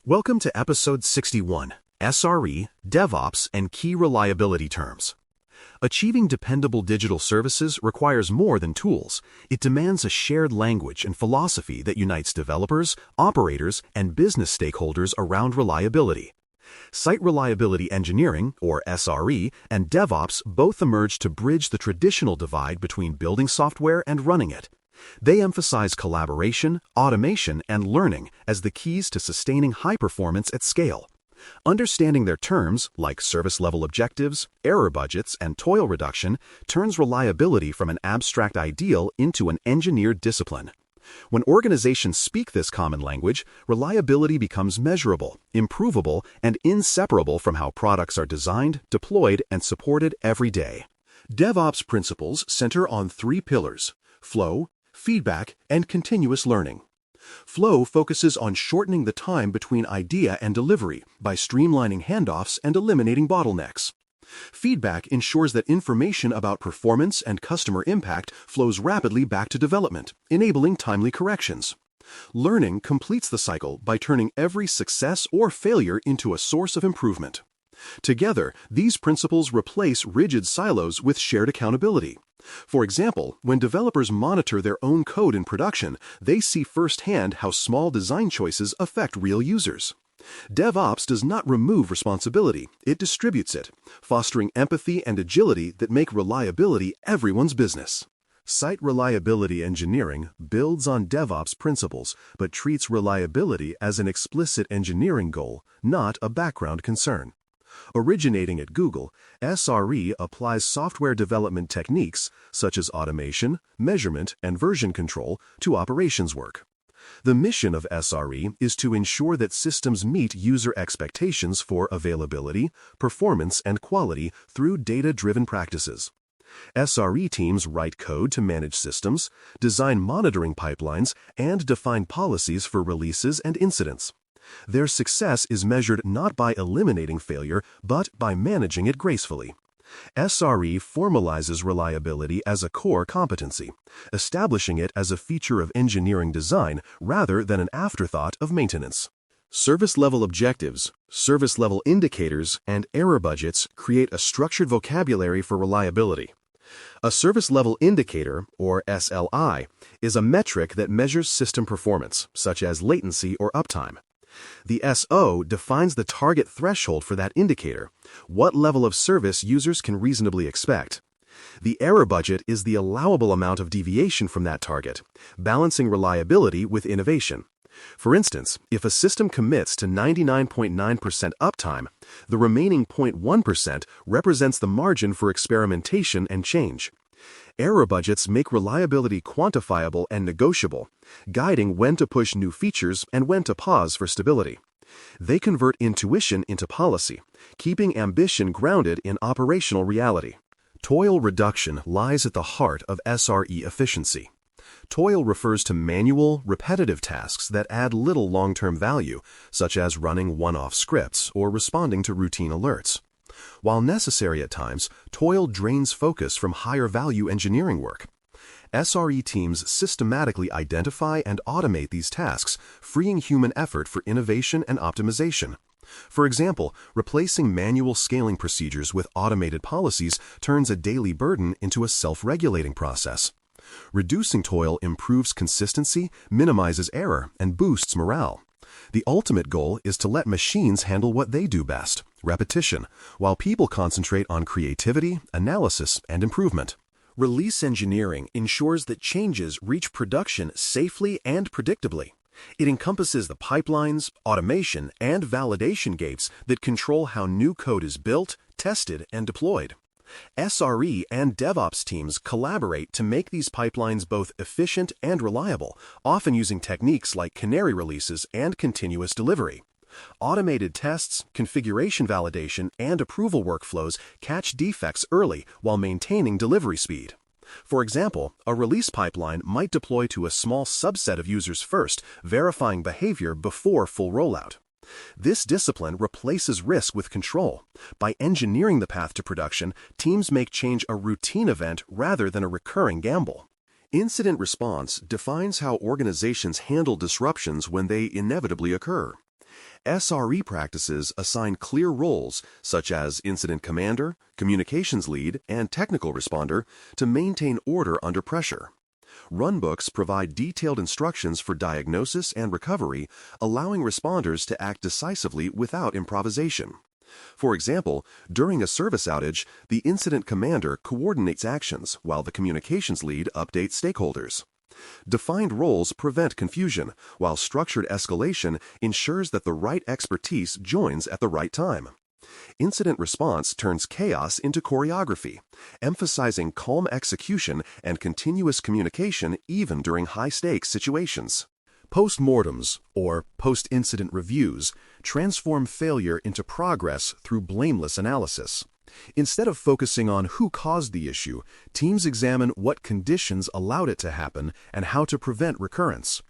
Welcome to Episode 61, SRE, DevOps, and Key Reliability Terms. Achieving dependable digital services requires more than tools. It demands a shared language and philosophy that unites developers, operators, and business stakeholders around reliability. Site Reliability Engineering, or SRE, and DevOps both emerged to bridge the traditional divide between building software and running it. They emphasize collaboration, automation, and learning as the keys to sustaining high performance at scale. Understanding their terms, like service-level objectives, error budgets, and toil reduction, turns reliability from an abstract ideal into an engineered discipline. When organizations speak this common language, reliability becomes measurable, improvable, and inseparable from how products are designed, deployed, and supported every day. DevOps principles center on three pillars: flow, feedback, and continuous learning. Flow focuses on shortening the time between idea and delivery by streamlining handoffs and eliminating bottlenecks. Feedback ensures that information about performance and customer impact flows rapidly back to development, enabling timely corrections. Learning completes the cycle by turning every success or failure into a source of improvement. Together, these principles replace rigid silos with shared accountability. For example, when developers monitor their own code in production, they see firsthand how small design choices affect real users. DevOps does not remove responsibility, it distributes it, fostering empathy and agility that make reliability everyone's business. Site Reliability Engineering builds on DevOps principles, but treats reliability as an explicit engineering goal, not a background concern. Originating at Google, SRE applies software development techniques such as automation, measurement, and version control to operations work. The mission of SRE is to ensure that systems meet user expectations for availability, performance, and quality through data-driven practices. SRE teams write code to manage systems, design monitoring pipelines, and define policies for releases and incidents. Their success is measured not by eliminating failure, but by managing it gracefully. SRE formalizes reliability as a core competency, establishing it as a feature of engineering design rather than an afterthought of maintenance. Service-level objectives, service-level indicators, and error budgets create a structured vocabulary for reliability. A service-level indicator, or SLI, is a metric that measures system performance, such as latency or uptime. The SO defines the target threshold for that indicator, what level of service users can reasonably expect. The error budget is the allowable amount of deviation from that target, balancing reliability with innovation. For instance, if a system commits to 99.9% uptime, the remaining 0.1% represents the margin for experimentation and change. Error budgets make reliability quantifiable and negotiable, guiding when to push new features and when to pause for stability. They convert intuition into policy, keeping ambition grounded in operational reality. Toil reduction lies at the heart of SRE efficiency. Toil refers to manual, repetitive tasks that add little long-term value, such as running one-off scripts or responding to routine alerts. While necessary at times, toil drains focus from higher-value engineering work. SRE teams systematically identify and automate these tasks, freeing human effort for innovation and optimization. For example, replacing manual scaling procedures with automated policies turns a daily burden into a self-regulating process. Reducing toil improves consistency, minimizes error, and boosts morale. The ultimate goal is to let machines handle what they do best, repetition, while people concentrate on creativity, analysis, and improvement. Release engineering ensures that changes reach production safely and predictably. It encompasses the pipelines, automation, and validation gates that control how new code is built, tested, and deployed. SRE and DevOps teams collaborate to make these pipelines both efficient and reliable, often using techniques like canary releases and continuous delivery. Automated tests, configuration validation, and approval workflows catch defects early while maintaining delivery speed. For example, a release pipeline might deploy to a small subset of users first, verifying behavior before full rollout. This discipline replaces risk with control. By engineering the path to production, teams make change a routine event rather than a recurring gamble. Incident response defines how organizations handle disruptions when they inevitably occur. SRE practices assign clear roles, such as incident commander, communications lead, and technical responder, to maintain order under pressure. Runbooks provide detailed instructions for diagnosis and recovery, allowing responders to act decisively without improvisation. For example, during a service outage, the incident commander coordinates actions while the communications lead updates stakeholders. Defined roles prevent confusion, while structured escalation ensures that the right expertise joins at the right time. Incident response turns chaos into choreography, emphasizing calm execution and continuous communication even during high-stakes situations. Postmortems, or post-incident reviews, transform failure into progress through blameless analysis. Instead of focusing on who caused the issue, teams examine what conditions allowed it to happen and how to prevent recurrence.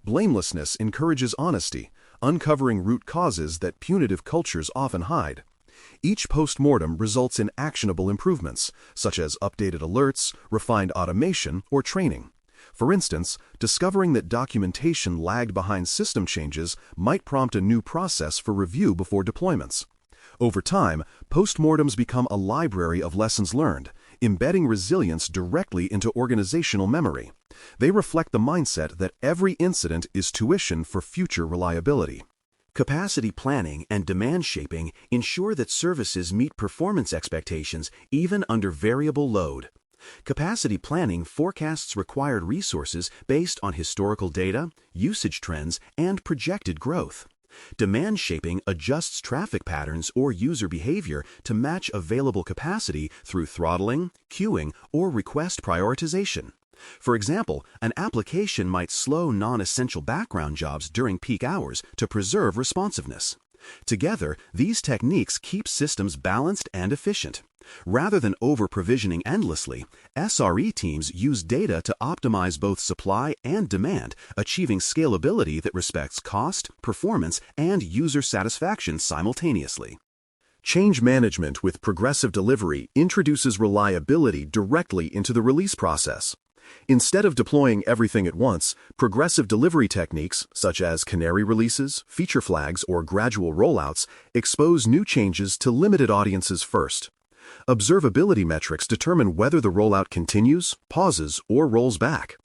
Blamelessness encourages honesty, uncovering root causes that punitive cultures often hide. Each postmortem results in actionable improvements, such as updated alerts, refined automation, or training. For instance, discovering that documentation lagged behind system changes might prompt a new process for review before deployments. Over time, postmortems become a library of lessons learned, embedding resilience directly into organizational memory. They reflect the mindset that every incident is tuition for future reliability. Capacity planning and demand shaping ensure that services meet performance expectations even under variable load. Capacity planning forecasts required resources based on historical data, usage trends, and projected growth. Demand shaping adjusts traffic patterns or user behavior to match available capacity through throttling, queuing, or request prioritization. For example, an application might slow non-essential background jobs during peak hours to preserve responsiveness. Together, these techniques keep systems balanced and efficient. Rather than over-provisioning endlessly, SRE teams use data to optimize both supply and demand, achieving scalability that respects cost, performance, and user satisfaction simultaneously. Change management with progressive delivery introduces reliability directly into the release process. Instead of deploying everything at once, progressive delivery techniques, such as canary releases, feature flags, or gradual rollouts, expose new changes to limited audiences first. Observability metrics determine whether the rollout continues, pauses, or rolls back.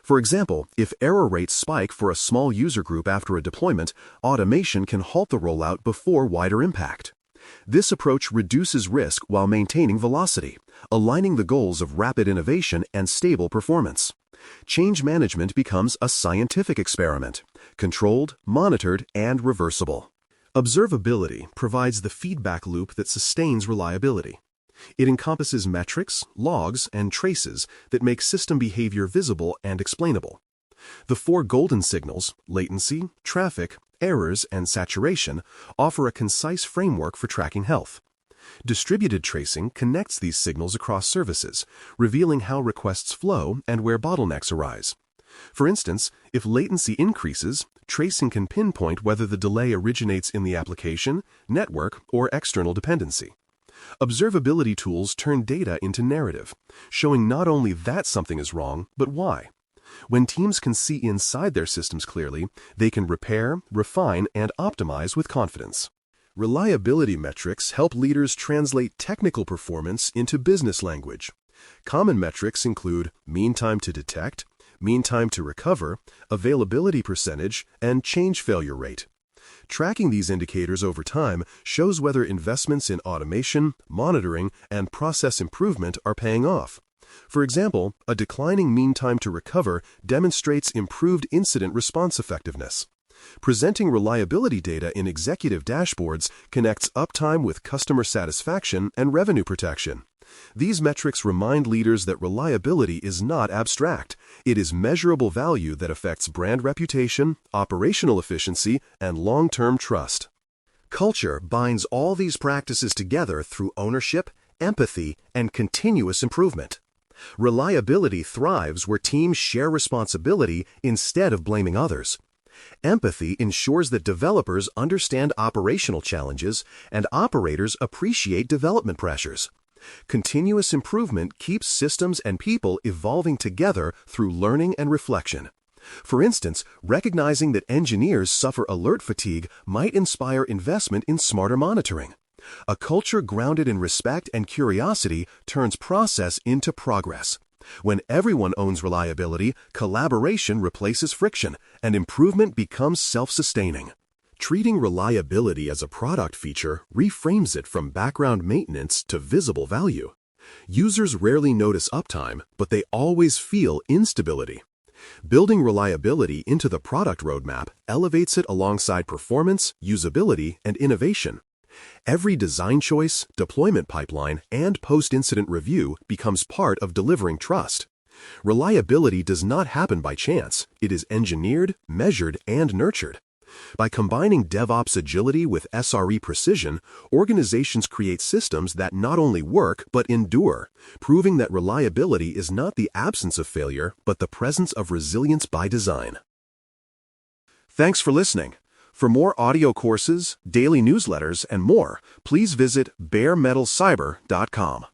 For example, if error rates spike for a small user group after a deployment, automation can halt the rollout before wider impact. This approach reduces risk while maintaining velocity, aligning the goals of rapid innovation and stable performance. Change management becomes a scientific experiment, controlled, monitored, and reversible. Observability provides the feedback loop that sustains reliability. It encompasses metrics, logs, and traces that make system behavior visible and explainable. The four golden signals, latency, traffic, errors, and saturation, offer a concise framework for tracking health. Distributed tracing connects these signals across services, revealing how requests flow and where bottlenecks arise. For instance, if latency increases, tracing can pinpoint whether the delay originates in the application, network, or external dependency. Observability tools turn data into narrative, showing not only that something is wrong, but why. When teams can see inside their systems clearly, they can repair, refine, and optimize with confidence. Reliability metrics help leaders translate technical performance into business language. Common metrics include mean time to detect, mean time to recover, availability percentage, and change failure rate. Tracking these indicators over time shows whether investments in automation, monitoring, and process improvement are paying off. For example, a declining mean time to recover demonstrates improved incident response effectiveness. Presenting reliability data in executive dashboards connects uptime with customer satisfaction and revenue protection. These metrics remind leaders that reliability is not abstract. It is measurable value that affects brand reputation, operational efficiency, and long-term trust. Culture binds all these practices together through ownership, empathy, and continuous improvement. Reliability thrives where teams share responsibility instead of blaming others. Empathy ensures that developers understand operational challenges and operators appreciate development pressures. Continuous improvement keeps systems and people evolving together through learning and reflection. For instance, recognizing that engineers suffer alert fatigue might inspire investment in smarter monitoring. A culture grounded in respect and curiosity turns process into progress. When everyone owns reliability, collaboration replaces friction, and improvement becomes self-sustaining. Treating reliability as a product feature reframes it from background maintenance to visible value. Users rarely notice uptime, but they always feel instability. Building reliability into the product roadmap elevates it alongside performance, usability, and innovation. Every design choice, deployment pipeline, and post-incident review becomes part of delivering trust. Reliability does not happen by chance. It is engineered, measured, and nurtured. By combining DevOps agility with SRE precision, organizations create systems that not only work but endure, proving that reliability is not the absence of failure but the presence of resilience by design. Thanks for listening. For more audio courses, daily newsletters, and more, please visit DailyCyber.News.